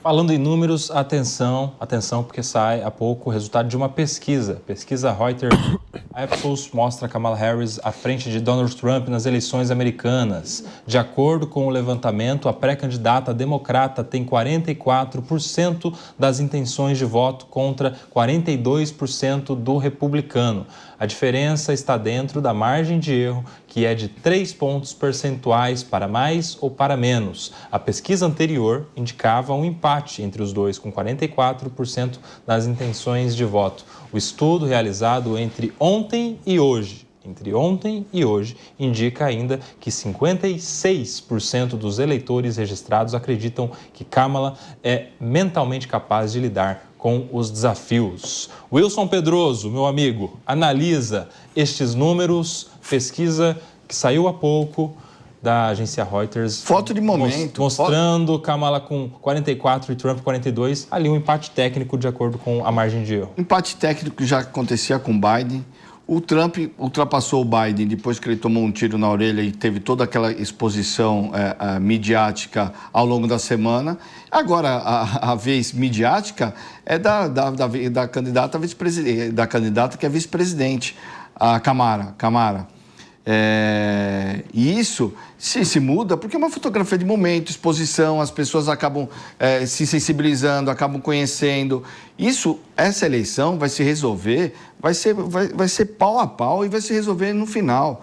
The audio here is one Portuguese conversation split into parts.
Falando em números, atenção, porque sai há pouco o resultado de uma pesquisa. Pesquisa Reuters Ipsos mostra Kamala Harris à frente de Donald Trump nas eleições americanas. De acordo com o levantamento, a pré-candidata democrata tem 44% das intenções de voto contra 42% do republicano. A diferença está dentro da margem de erro, que é de 3 pontos percentuais para mais ou para menos. A pesquisa anterior indicava um empate entre os dois, com 44% das intenções de voto. O estudo realizado entre ontem e hoje, indica ainda que 56% dos eleitores registrados acreditam que Kamala é mentalmente capaz de lidar com os desafios. Wilson Pedroso, meu amigo, analisa estes números, pesquisa que saiu há pouco da agência Reuters. Foto de momento. Mostrando Kamala com 44 e Trump 42, ali um empate técnico de acordo com a margem de erro. Empate técnico já acontecia com Biden. O Trump ultrapassou o Biden depois que ele tomou um tiro na orelha e teve toda aquela exposição midiática ao longo da semana. Agora, a vez midiática é da candidata vice-presidente, da candidata que é vice-presidente, a Kamala. E isso se muda porque é uma fotografia de momento, exposição, as pessoas acabam se sensibilizando, acabam conhecendo. Essa eleição vai se resolver, vai ser pau a pau e vai se resolver no final.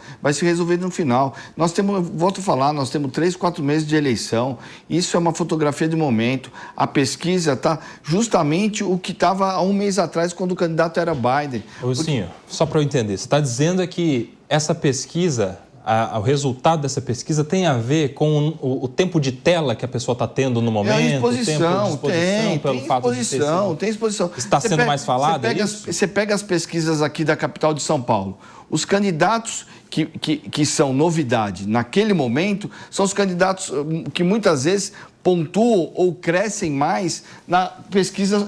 Nós temos, volto a falar, nós temos 3, 4 meses de eleição. Isso é uma fotografia de momento. A pesquisa está justamente o que estava há um mês atrás, quando o candidato era Biden. Wilson, só para eu entender, você está dizendo que essa pesquisa, o resultado dessa pesquisa tem a ver com o tempo de tela que a pessoa está tendo no momento? Tem exposição. Está sendo mais falada? Você pega as pesquisas aqui da capital de São Paulo. Os candidatos que são novidade naquele momento são os candidatos que muitas vezes pontuam ou crescem mais na pesquisa,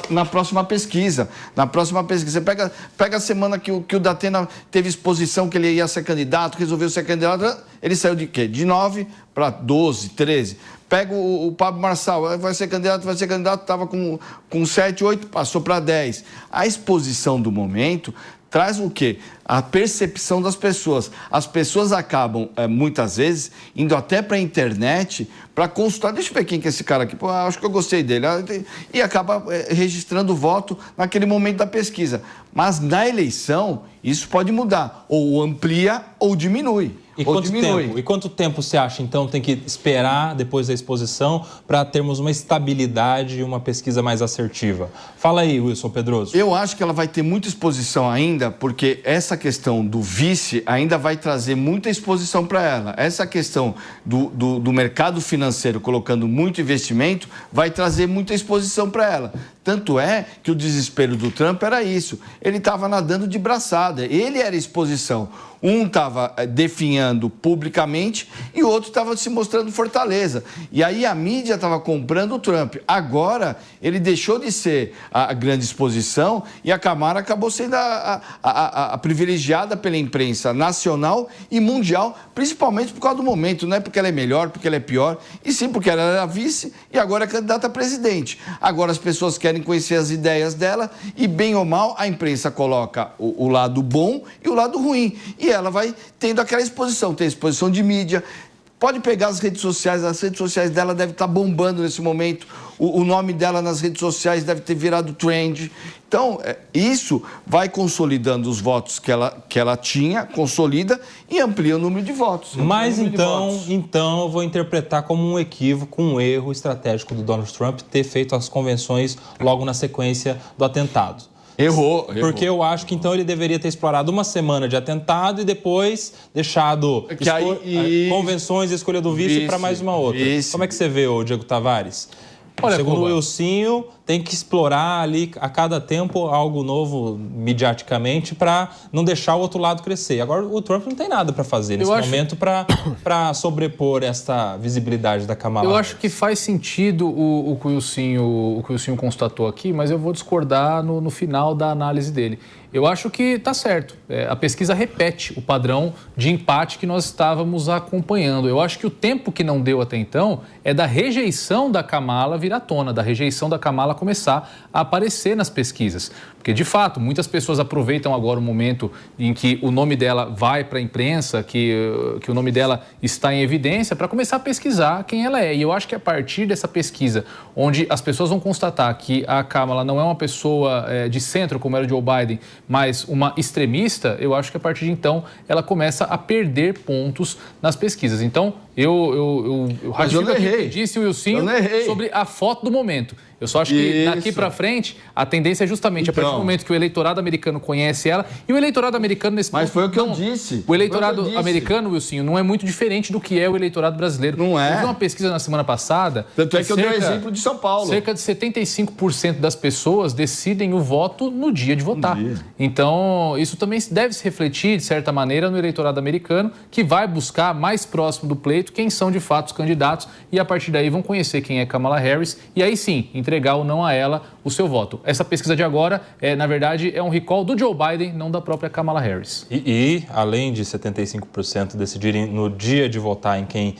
na próxima pesquisa. Você pega a semana que o Datena teve exposição que ele ia ser candidato, resolveu ser candidato, ele saiu de quê? De 9 para 12, 13. Pega o Pablo Marçal, vai ser candidato, estava com 7, 8, passou para 10. A exposição do momento traz o quê? A percepção das pessoas. As pessoas acabam, muitas vezes, indo até para a internet para consultar. Deixa eu ver quem que é esse cara aqui. Pô, acho que eu gostei dele. E acaba registrando o voto naquele momento da pesquisa. Mas na eleição, isso pode mudar. Ou amplia ou diminui. E quanto tempo você acha, então, tem que esperar depois da exposição para termos uma estabilidade e uma pesquisa mais assertiva? Fala aí, Wilson Pedroso. Eu acho que ela vai ter muita exposição ainda, porque essa questão do vice ainda vai trazer muita exposição para ela. Essa questão do mercado financeiro colocando muito investimento vai trazer muita exposição para ela. Tanto é que o desespero do Trump era isso. Ele estava nadando de braçada. Ele era exposição. Um estava definhando publicamente e o outro estava se mostrando fortaleza. E aí a mídia estava comprando o Trump. Agora ele deixou de ser a grande exposição e a Kamala acabou sendo a privilegiada pela imprensa nacional e mundial, principalmente por causa do momento. Não é porque ela é melhor, porque ela é pior, e sim porque ela era vice e agora é candidata a presidente. Agora as pessoas querem conhecer as ideias dela e, bem ou mal, a imprensa coloca o lado bom e o lado ruim. E ela vai tendo aquela exposição, tem exposição de mídia. Pode pegar as redes sociais dela devem estar bombando nesse momento. O nome dela nas redes sociais deve ter virado trend. Então, isso vai consolidando os votos que ela tinha, consolida e amplia o número de votos. Mas então eu vou interpretar como um equívoco, um erro estratégico do Donald Trump ter feito as convenções logo na sequência do atentado. Errou. Porque eu acho que então ele deveria ter explorado uma semana de atentado e depois deixado convenções e escolha do vice para mais uma outra. Como é que você vê, Diego Tavares? Olha, segundo o Wilson, tem que explorar ali a cada tempo algo novo midiaticamente para não deixar o outro lado crescer. Agora, o Trump não tem nada para fazer nesse momento para sobrepor essa visibilidade da Kamala. Eu acho que faz sentido o que o Wilson constatou aqui, mas eu vou discordar no final da análise dele. eu acho que está certo. A pesquisa repete o padrão de empate que nós estávamos acompanhando. Eu acho que o tempo que não deu até então é da rejeição da Kamala vir à tona, da rejeição da Kamala começar a aparecer nas pesquisas. Porque, de fato, muitas pessoas aproveitam agora o momento em que o nome dela vai para a imprensa, que o nome dela está em evidência, para começar a pesquisar quem ela é. E eu acho que a partir dessa pesquisa, onde as pessoas vão constatar que a Kamala não é uma pessoa de centro, como era o Joe Biden, mas uma extremista, eu acho que a partir de então ela começa a perder pontos nas pesquisas. Então, eu ratifico aqui o que disse o Wilson sobre a foto do momento. Eu só acho que daqui para frente a tendência é justamente a partir do momento que o eleitorado americano conhece ela, e o eleitorado americano nesse Mas ponto, foi o que eu disse. O eleitorado americano, Wilson, não é muito diferente do que é o eleitorado brasileiro. Não é. Eu vi uma pesquisa na semana passada. Tanto é que eu dei o exemplo de São Paulo. Cerca de 75% das pessoas decidem o voto no dia de votar. Então, isso também deve se refletir, de certa maneira, no eleitorado americano, que vai buscar mais próximo do pleito quem são de fato os candidatos, e a partir daí vão conhecer quem é Kamala Harris, e aí sim, entregar ou não a ela o seu voto. Essa pesquisa de agora, na verdade, é um recall do Joe Biden, não da própria Kamala Harris. E além de 75% decidirem no dia de votar em quem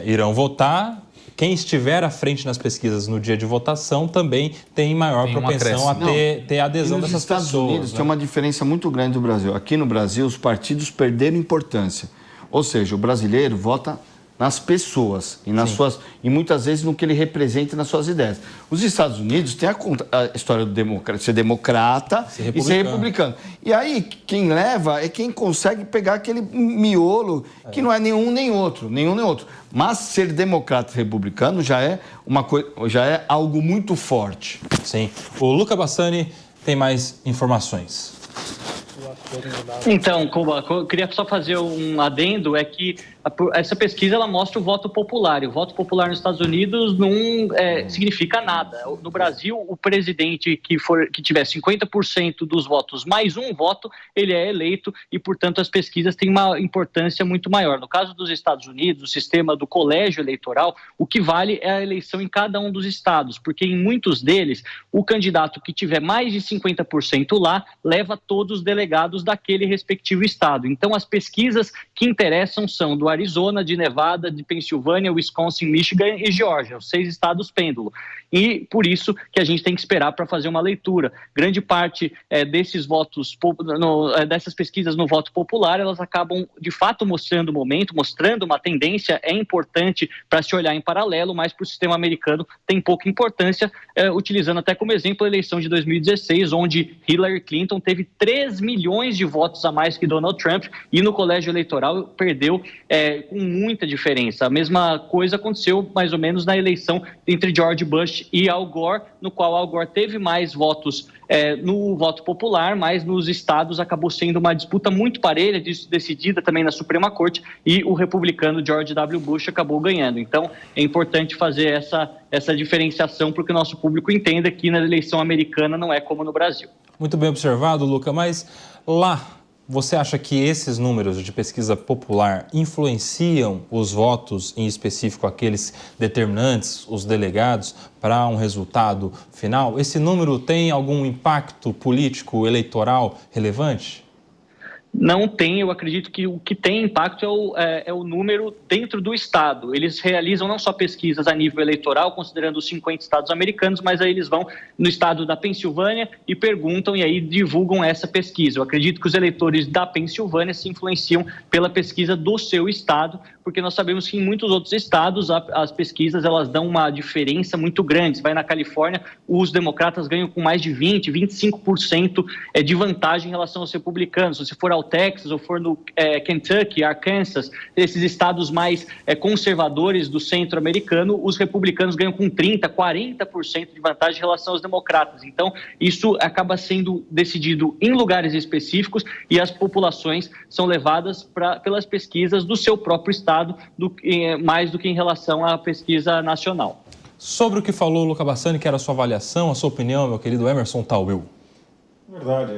irão votar, quem estiver à frente nas pesquisas no dia de votação também tem maior propensão a ter adesão dessas pessoas. Nos Estados Unidos tem uma diferença muito grande do Brasil. Aqui no Brasil, os partidos perderam importância. Ou seja, o brasileiro vota nas pessoas e muitas vezes no que ele representa nas suas ideias. Os Estados Unidos têm a história do ser democrata e ser republicano. E aí quem leva é quem consegue pegar aquele miolo que não é nenhum nem outro. Mas ser democrata e republicano já é algo muito forte. Sim. O Luca Bassani tem mais informações. Então, Cuba, eu queria só fazer um adendo, é que essa pesquisa ela mostra o voto popular, e o voto popular nos Estados Unidos não significa nada. No Brasil, o presidente que tiver 50% dos votos mais um voto, ele é eleito e, portanto, as pesquisas têm uma importância muito maior. No caso dos Estados Unidos, o sistema do colégio eleitoral, o que vale é a eleição em cada um dos estados, porque em muitos deles, o candidato que tiver mais de 50% lá, leva todos os delegados daquele respectivo estado. Então, as pesquisas que interessam são do Arizona, de Nevada, de Pensilvânia, Wisconsin, Michigan e Geórgia, os 6 estados pêndulo. E por isso que a gente tem que esperar para fazer uma leitura. Grande parte desses votos, dessas pesquisas no voto popular, elas acabam de fato mostrando o momento, mostrando uma tendência, é importante para se olhar em paralelo, mas para o sistema americano tem pouca importância, utilizando até como exemplo a eleição de 2016, onde Hillary Clinton teve 3 milhões de votos a mais que Donald Trump e no colégio eleitoral perdeu com muita diferença. A mesma coisa aconteceu mais ou menos na eleição entre George Bush e Al Gore, no qual Al Gore teve mais votos no voto popular, mas nos estados acabou sendo uma disputa muito parelha, decidida também na Suprema Corte, e o republicano George W. Bush acabou ganhando. Então, é importante fazer essa diferenciação para que o nosso público entenda que na eleição americana não é como no Brasil. Muito bem observado, Luca, mas lá você acha que esses números de pesquisa popular influenciam os votos, em específico aqueles determinantes, os delegados, para um resultado final? Esse número tem algum impacto político, eleitoral relevante? Não tem, eu acredito que o que tem impacto é o número dentro do estado. Eles realizam não só pesquisas a nível eleitoral, considerando os 50 estados americanos, mas aí eles vão no estado da Pensilvânia e perguntam e aí divulgam essa pesquisa. Eu acredito que os eleitores da Pensilvânia se influenciam pela pesquisa do seu estado, porque nós sabemos que em muitos outros estados as pesquisas elas dão uma diferença muito grande. Você vai na Califórnia, os democratas ganham com mais de 25% de vantagem em relação aos republicanos. Se você for ao Texas ou for no Kentucky, Arkansas, esses estados mais conservadores do centro americano, os republicanos ganham com 30%, 40% de vantagem em relação aos democratas. Então, isso acaba sendo decidido em lugares específicos e as populações são levadas pelas pesquisas do seu próprio estado, mais do que em relação à pesquisa nacional. Sobre o que falou o Luca Bassani, que era a sua avaliação, a sua opinião, meu querido Emerson Tawil. Verdade,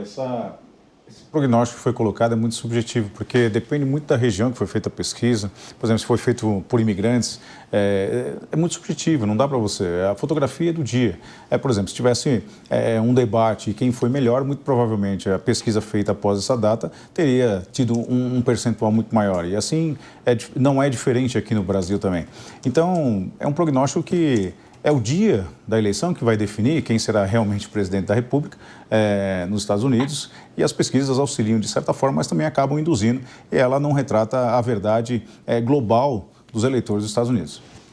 O prognóstico que foi colocado é muito subjetivo, porque depende muito da região que foi feita a pesquisa. Por exemplo, se foi feito por imigrantes, é muito subjetivo, não dá para você. A fotografia do dia. Por exemplo, se tivesse um debate e quem foi melhor, muito provavelmente a pesquisa feita após essa data teria tido um percentual muito maior. E assim, não é diferente aqui no Brasil também. Então, é um prognóstico que é o dia da eleição que vai definir quem será realmente presidente da República nos Estados Unidos, e as pesquisas auxiliam de certa forma, mas também acabam induzindo, e ela não retrata a verdade global dos eleitores dos Estados Unidos.